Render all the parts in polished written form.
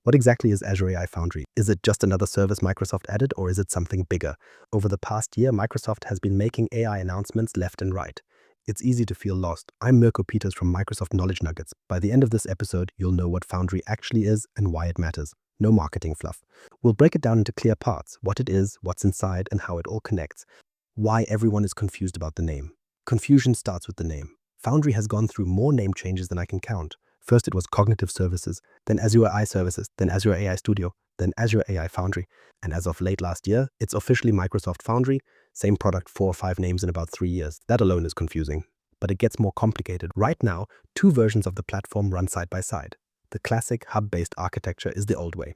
What exactly is Azure AI Foundry? Is it just another service Microsoft added, or is it something bigger? Over the past year, Microsoft has been making AI announcements left and right. It's easy to feel lost. I'm Muro Peters from Microsoft Knowledge Nuggets. By the end of this episode, you'll know what Foundry actually is and why it matters. No marketing fluff. We'll break it down into clear parts, what it is, what's inside, and how it all connects. Why everyone is confused about the name. Confusion starts with the name. Foundry has gone through more name changes than I can count. First it was Cognitive Services, then Azure AI Services, then Azure AI Studio, then Azure AI Foundry. And as of late last year, it's officially Microsoft Foundry, same product, 4 or 5 names in about 3 years. That alone is confusing. But it gets more complicated. Right now, 2 versions of the platform run side by side. The classic hub-based architecture is the old way.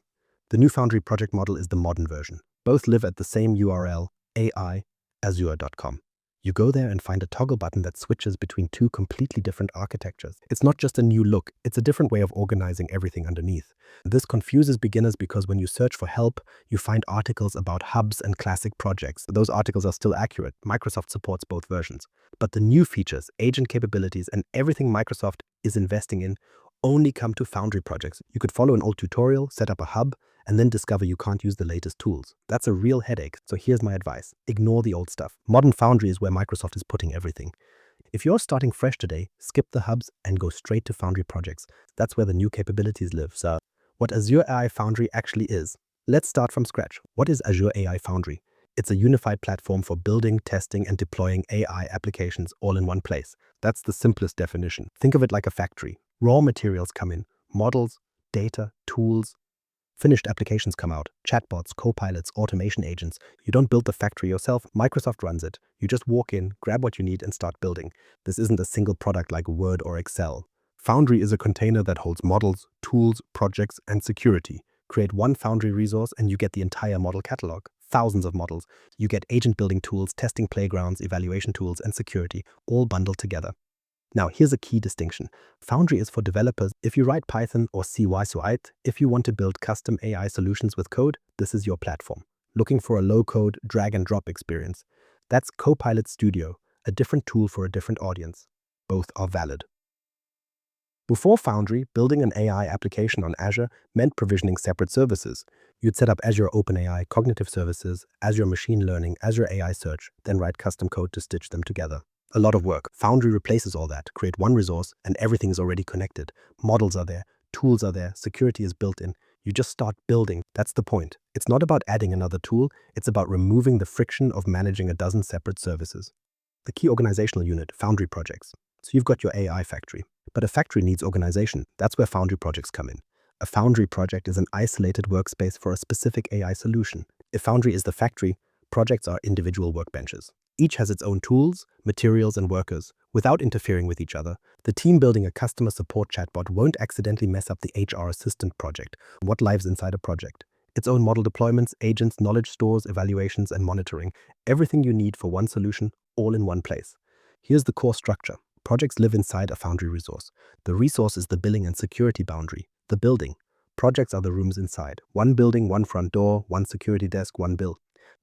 The new Foundry project model is the modern version. Both live at the same URL, ai.azure.com. You go there and find a toggle button that switches between 2 completely different architectures. It's not just a new look, it's a different way of organizing everything underneath. This confuses beginners because when you search for help, you find articles about hubs and classic projects. Those articles are still accurate. Microsoft supports both versions. But the new features, agent capabilities, and everything Microsoft is investing in only come to Foundry projects. You could follow an old tutorial, set up a hub, and then discover you can't use the latest tools. That's a real headache. So here's my advice. Ignore the old stuff. Modern Foundry is where Microsoft is putting everything. If you're starting fresh today, skip the hubs and go straight to Foundry projects. That's where the new capabilities live. So what Azure AI Foundry actually is. Let's start from scratch. What is Azure AI Foundry? It's a unified platform for building, testing, and deploying AI applications all in one place. That's the simplest definition. Think of it like a factory. Raw materials come in, models, data, tools. Finished applications come out, chatbots, copilots, automation agents. You don't build the factory yourself, Microsoft runs it. You just walk in, grab what you need, and start building. This isn't a single product like Word or Excel. Foundry is a container that holds models, tools, projects, and security. Create one Foundry resource and you get the entire model catalog. Thousands of models. You get agent building tools, testing playgrounds, evaluation tools, and security, all bundled together. Now, here's a key distinction. Foundry is for developers. If you write Python or C++, if you want to build custom AI solutions with code, this is your platform. Looking for a low-code, drag-and-drop experience? That's Copilot Studio, a different tool for a different audience. Both are valid. Before Foundry, building an AI application on Azure meant provisioning separate services. You'd set up Azure OpenAI Cognitive Services, Azure Machine Learning, Azure AI Search, then write custom code to stitch them together. A lot of work. Foundry replaces all that, create one resource, and everything is already connected. Models are there, tools are there, security is built in. You just start building. That's the point. It's not about adding another tool, it's about removing the friction of managing a dozen separate services. The key organizational unit, Foundry Projects. So you've got your AI factory. But a factory needs organization. That's where Foundry Projects come in. A Foundry project is an isolated workspace for a specific AI solution. If Foundry is the factory, projects are individual workbenches. Each has its own tools, materials, and workers, without interfering with each other. The team building a customer support chatbot won't accidentally mess up the HR assistant project. What lives inside a project? Its own model deployments, agents, knowledge stores, evaluations, and monitoring. Everything you need for one solution, all in one place. Here's the core structure. Projects live inside a Foundry resource. The resource is the billing and security boundary, the building. Projects are the rooms inside. One building, one front door, one security desk, one bill.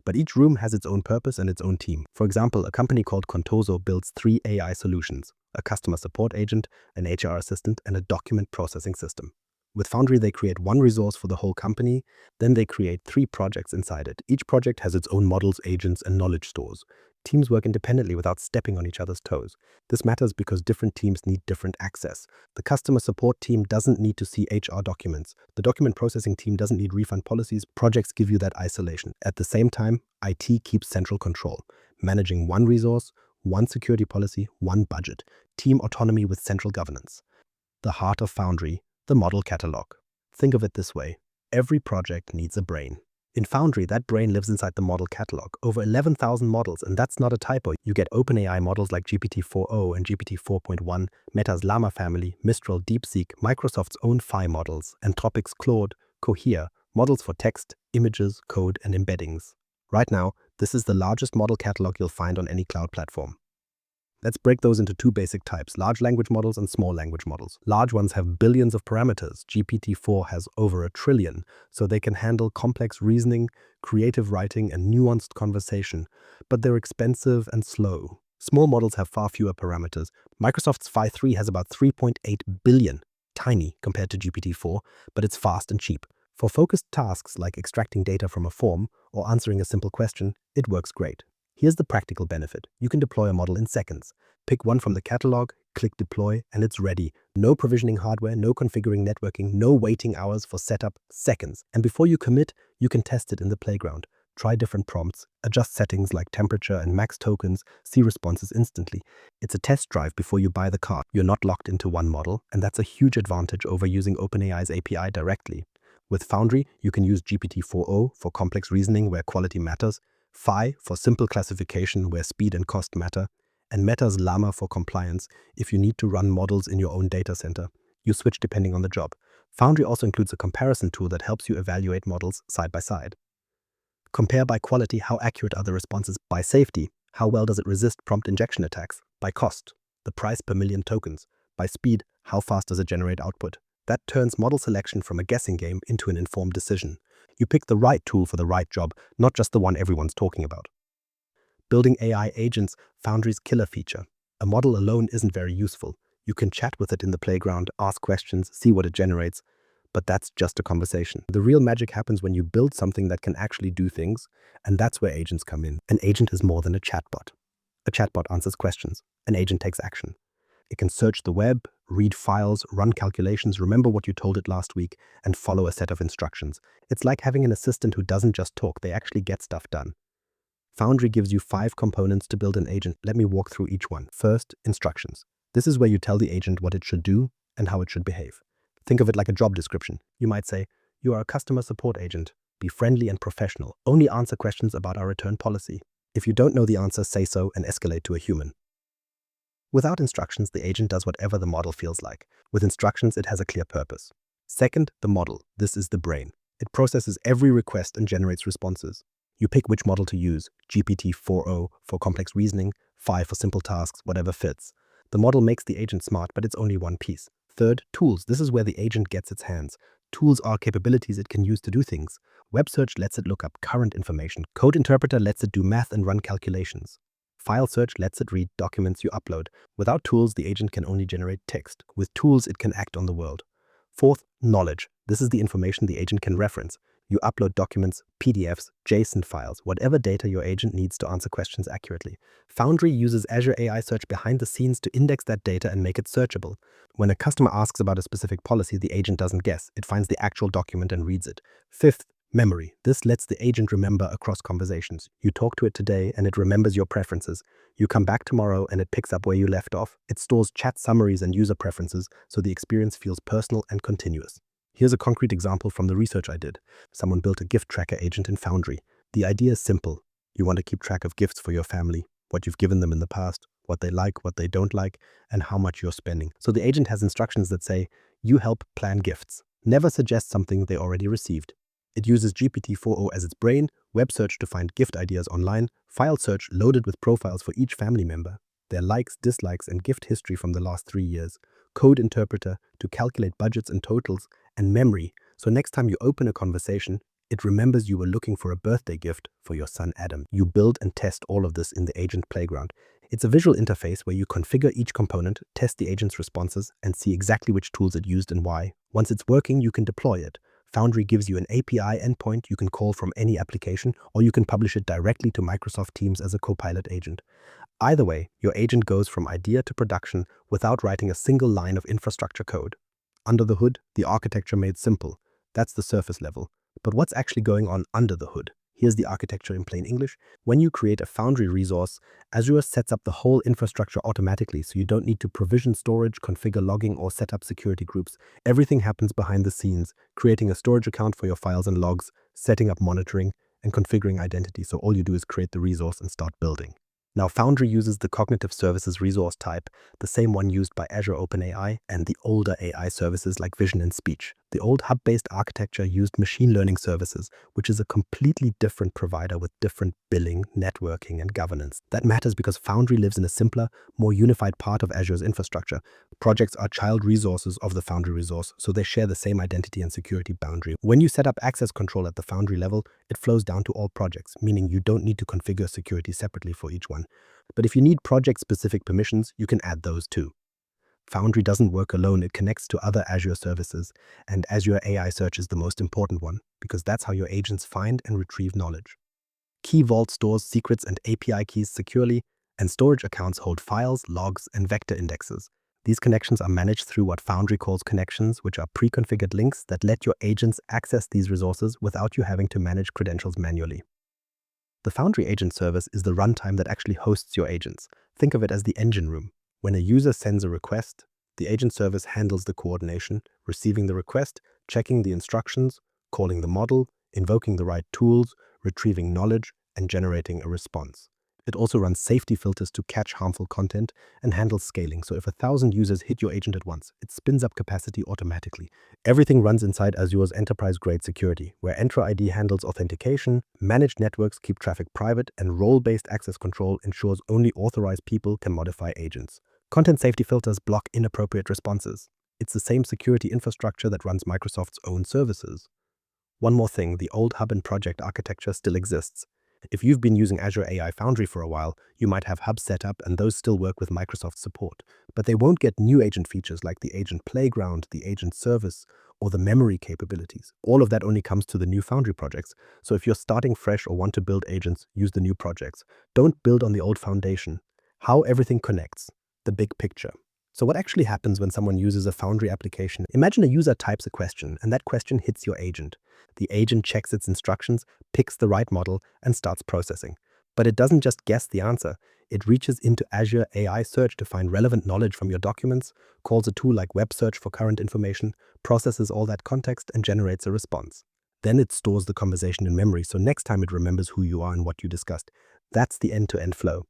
But each room has its own purpose and its own team. For example, a company called Contoso builds 3 AI solutions: a customer support agent, an HR assistant, and a document processing system. With Foundry, they create one resource for the whole company, then they create 3 projects inside it. Each project has its own models, agents, and knowledge stores. Teams work independently without stepping on each other's toes. This matters because different teams need different access. The customer support team doesn't need to see HR documents. The document processing team doesn't need refund policies. Projects give you that isolation. At the same time, IT keeps central control, managing one resource, one security policy, one budget. Team autonomy with central governance. The heart of Foundry, the model catalog. Think of it this way. Every project needs a brain. In Foundry, that brain lives inside the model catalog. Over 11,000 models, and that's not a typo. You get OpenAI models like GPT-4o and GPT-4.1, Meta's Llama family, Mistral, DeepSeek, Microsoft's own Phi models, Anthropic's Claude, Cohere, models for text, images, code, and embeddings. Right now, this is the largest model catalog you'll find on any cloud platform. Let's break those into 2 basic types, large language models and small language models. Large ones have billions of parameters. GPT-4 has over 1 trillion, so they can handle complex reasoning, creative writing, and nuanced conversation, but they're expensive and slow. Small models have far fewer parameters. Microsoft's Phi 3 has about 3.8 billion. tiny compared to GPT-4, but it's fast and cheap. For focused tasks like extracting data from a form or answering a simple question, it works great. Here's the practical benefit. You can deploy a model in seconds. Pick one from the catalog, click deploy, and it's ready. No provisioning hardware, no configuring networking, no waiting hours for setup, seconds. And before you commit, you can test it in the playground. Try different prompts, adjust settings like temperature and max tokens, see responses instantly. It's a test drive before you buy the car. You're not locked into one model, and that's a huge advantage over using OpenAI's API directly. With Foundry, you can use GPT-4o for complex reasoning where quality matters, Phi for simple classification where speed and cost matter, and Meta's Llama for compliance if you need to run models in your own data center. You switch depending on the job. Foundry also includes a comparison tool that helps you evaluate models side by side. Compare by quality, how accurate are the responses; by safety, how well does it resist prompt injection attacks; by cost, the price per million tokens; by speed, how fast does it generate output. That turns model selection from a guessing game into an informed decision. You pick the right tool for the right job, not just the one everyone's talking about. Building AI agents, Foundry's killer feature. A model alone isn't very useful. You can chat with it in the playground, ask questions, see what it generates, but that's just a conversation. The real magic happens when you build something that can actually do things, and that's where agents come in. An agent is more than a chatbot. A chatbot answers questions. An agent takes action. It can search the web, read files, run calculations, remember what you told it last week, and follow a set of instructions. It's like having an assistant who doesn't just talk, they actually get stuff done. Foundry gives you 5 components to build an agent. Let me walk through each one. First, instructions. This is where you tell the agent what it should do and how it should behave. Think of it like a job description. You might say, you are a customer support agent. Be friendly and professional. Only answer questions about our return policy. If you don't know the answer, say so and escalate to a human. Without instructions, the agent does whatever the model feels like. With instructions, it has a clear purpose. Second, the model. This is the brain. It processes every request and generates responses. You pick which model to use, GPT-4o for complex reasoning, Phi for simple tasks, whatever fits. The model makes the agent smart, but it's only one piece. Third, tools. This is where the agent gets its hands. Tools are capabilities it can use to do things. Web search lets it look up current information. Code interpreter lets it do math and run calculations. File search lets it read documents you upload. Without tools, the agent can only generate text. With tools, it can act on the world. Fourth, knowledge. This is the information the agent can reference. You upload documents, PDFs, JSON files, whatever data your agent needs to answer questions accurately. Foundry uses Azure AI Search behind the scenes to index that data and make it searchable. When a customer asks about a specific policy, the agent doesn't guess. It finds the actual document and reads it. Fifth, memory. This lets the agent remember across conversations. You talk to it today and it remembers your preferences. You come back tomorrow and it picks up where you left off. It stores chat summaries and user preferences so the experience feels personal and continuous. Here's a concrete example from the research I did. Someone built a gift tracker agent in Foundry. The idea is simple. You want to keep track of gifts for your family, what you've given them in the past, what they like, what they don't like, and how much you're spending. So the agent has instructions that say, you help plan gifts. Never suggest something they already received. It uses GPT-4o as its brain, web search to find gift ideas online, file search loaded with profiles for each family member, their likes, dislikes, and gift history from the last 3 years, code interpreter to calculate budgets and totals, and memory, so next time you open a conversation, it remembers you were looking for a birthday gift for your son Adam. You build and test all of this in the agent playground. It's a visual interface where you configure each component, test the agent's responses, and see exactly which tools it used and why. Once it's working, you can deploy it. Foundry gives you an API endpoint you can call from any application, or you can publish it directly to Microsoft Teams as a Copilot agent. Either way, your agent goes from idea to production without writing a single line of infrastructure code. Under the hood, the architecture made simple. That's the surface level. But what's actually going on under the hood? Here's the architecture in plain English. When you create a Foundry resource, Azure sets up the whole infrastructure automatically, so you don't need to provision storage, configure logging, or set up security groups. Everything happens behind the scenes, creating a storage account for your files and logs, setting up monitoring, and configuring identity. So all you do is create the resource and start building. Now, Foundry uses the cognitive services resource type, the same one used by Azure OpenAI and the older AI services like vision and speech. The old hub-based architecture used machine learning services, which is a completely different provider with different billing, networking, and governance. That matters because Foundry lives in a simpler, more unified part of Azure's infrastructure. Projects are child resources of the Foundry resource, so they share the same identity and security boundary. When you set up access control at the Foundry level, it flows down to all projects, meaning you don't need to configure security separately for each one. But if you need project-specific permissions, you can add those too. Foundry doesn't work alone, it connects to other Azure services, and Azure AI Search is the most important one, because that's how your agents find and retrieve knowledge. Key Vault stores secrets and API keys securely, and storage accounts hold files, logs, and vector indexes. These connections are managed through what Foundry calls connections, which are pre-configured links that let your agents access these resources without you having to manage credentials manually. The Foundry agent service is the runtime that actually hosts your agents. Think of it as the engine room. When a user sends a request, the agent service handles the coordination, receiving the request, checking the instructions, calling the model, invoking the right tools, retrieving knowledge, and generating a response. It also runs safety filters to catch harmful content and handles scaling, so if 1,000 users hit your agent at once, it spins up capacity automatically. Everything runs inside Azure's enterprise-grade security, where Entra ID handles authentication, managed networks keep traffic private, and role-based access control ensures only authorized people can modify agents. Content safety filters block inappropriate responses. It's the same security infrastructure that runs Microsoft's own services. One more thing, the old hub and project architecture still exists. If you've been using Azure AI Foundry for a while, you might have hubs set up and those still work with Microsoft support. But they won't get new agent features like the agent playground, the agent service, or the memory capabilities. All of that only comes to the new Foundry projects. So if you're starting fresh or want to build agents, use the new projects. Don't build on the old foundation. How everything connects, the big picture. So what actually happens when someone uses a Foundry application? Imagine a user types a question and that question hits your agent. The agent checks its instructions, picks the right model, and starts processing. But it doesn't just guess the answer. It reaches into Azure AI Search to find relevant knowledge from your documents, calls a tool like Web Search for current information, processes all that context, and generates a response. Then it stores the conversation in memory, so next time it remembers who you are and what you discussed. That's the end-to-end flow.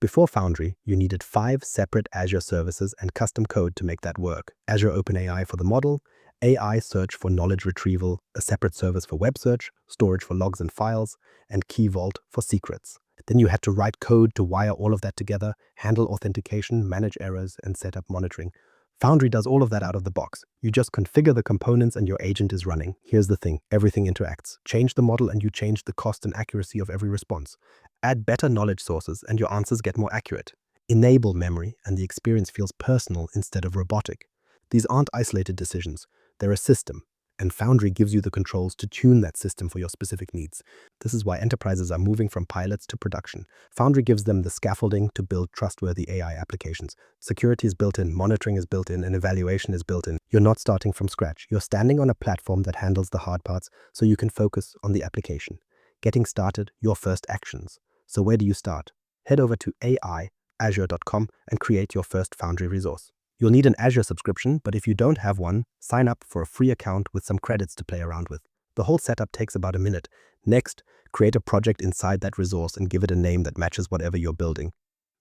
Before Foundry, you needed 5 separate Azure services and custom code to make that work. Azure OpenAI for the model, AI Search for knowledge retrieval, a separate service for web search, storage for logs and files, and Key Vault for secrets. Then you had to write code to wire all of that together, handle authentication, manage errors, and set up monitoring. Foundry does all of that out of the box. You just configure the components and your agent is running. Here's the thing, everything interacts. Change the model and you change the cost and accuracy of every response. Add better knowledge sources and your answers get more accurate. Enable memory and the experience feels personal instead of robotic. These aren't isolated decisions, they're a system. And Foundry gives you the controls to tune that system for your specific needs. This is why enterprises are moving from pilots to production. Foundry gives them the scaffolding to build trustworthy AI applications. Security is built in, monitoring is built in, and evaluation is built in. You're not starting from scratch. You're standing on a platform that handles the hard parts so you can focus on the application. Getting started, your first actions. So where do you start? Head over to aiazure.com and create your first Foundry resource. You'll need an Azure subscription, but if you don't have one, sign up for a free account with some credits to play around with. The whole setup takes about a minute. Next, create a project inside that resource and give it a name that matches whatever you're building.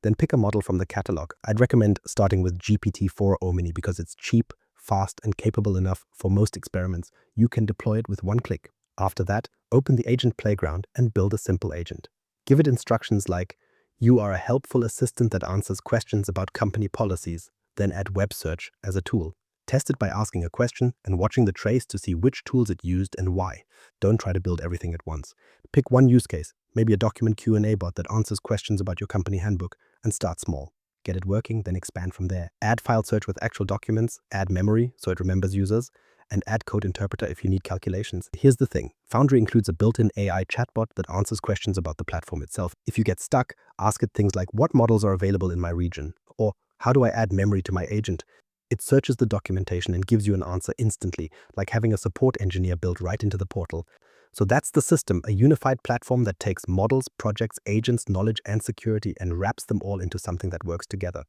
Then pick a model from the catalog. I'd recommend starting with GPT-4 Omni because it's cheap, fast, and capable enough for most experiments. You can deploy it with one click. After that, open the agent playground and build a simple agent. Give it instructions like, you are a helpful assistant that answers questions about company policies. Then add web search as a tool. Test it by asking a question and watching the trace to see which tools it used and why. Don't try to build everything at once. Pick one use case, maybe a document Q&A bot that answers questions about your company handbook, and start small. Get it working, then expand from there. Add file search with actual documents, add memory so it remembers users, and add code interpreter if you need calculations. Here's the thing, Foundry includes a built-in AI chatbot that answers questions about the platform itself. If you get stuck, ask it things like, what models are available in my region? Or, how do I add memory to my agent? It searches the documentation and gives you an answer instantly, like having a support engineer built right into the portal. So that's the system, a unified platform that takes models, projects, agents, knowledge, and security and wraps them all into something that works together.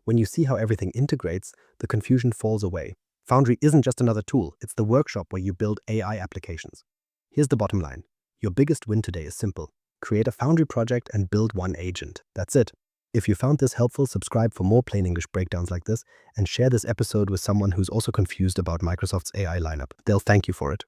When you see how everything integrates, the confusion falls away. Foundry isn't just another tool, it's the workshop where you build AI applications. Here's the bottom line. Your biggest win today is simple. Create a Foundry project and build one agent. That's it. If you found this helpful, subscribe for more plain English breakdowns like this and share this episode with someone who's also confused about Microsoft's AI lineup. They'll thank you for it.